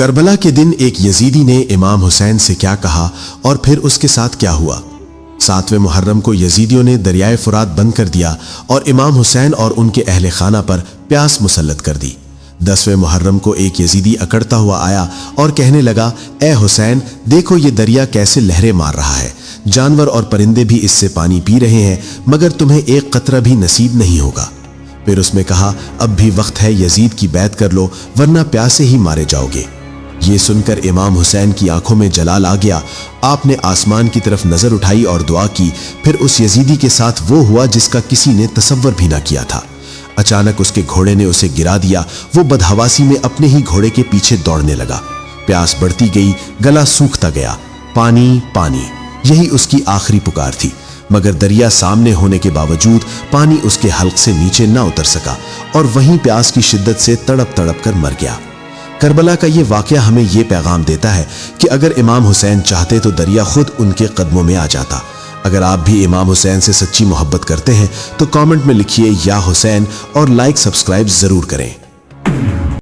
کربلا کے دن ایک یزیدی نے امام حسین سے کیا کہا اور پھر اس کے ساتھ کیا ہوا۔ 7ویں محرم کو یزیدیوں نے دریائے فرات بند کر دیا اور امام حسین اور ان کے اہل خانہ پر پیاس مسلط کر دی۔ 10ویں محرم کو ایک یزیدی اکڑتا ہوا آیا اور کہنے لگا، اے حسین دیکھو یہ دریا کیسے لہریں مار رہا ہے، جانور اور پرندے بھی اس سے پانی پی رہے ہیں مگر تمہیں ایک قطرہ بھی نصیب نہیں ہوگا۔ پھر اس میں کہا، اب بھی وقت ہے یزید کی بیعت کر لو ورنہ پیاسے ہی مارے جاؤ گے۔ یہ سن کر امام حسین کی آنکھوں میں جلال آ گیا۔ آپ نے آسمان کی طرف نظر اٹھائی اور دعا کی۔ پھر اس یزیدی کے ساتھ وہ ہوا جس کا کسی نے تصور بھی نہ کیا تھا۔ اچانک اس کے گھوڑے نے اسے گرا دیا۔ وہ بدحواسی میں اپنے ہی گھوڑے کے پیچھے دوڑنے لگا۔ پیاس بڑھتی گئی، گلا سوکھتا گیا۔ پانی پانی، یہی اس کی آخری پکار تھی، مگر دریا سامنے ہونے کے باوجود پانی اس کے حلق سے نیچے نہ اتر سکا اور وہیں پیاس کی شدت سے تڑپ تڑپ کر مر گیا۔ کربلا کا یہ واقعہ ہمیں یہ پیغام دیتا ہے کہ اگر امام حسین چاہتے تو دریا خود ان کے قدموں میں آ جاتا۔ اگر آپ بھی امام حسین سے سچی محبت کرتے ہیں تو کامنٹ میں لکھیے یا حسین اور لائک سبسکرائب ضرور کریں۔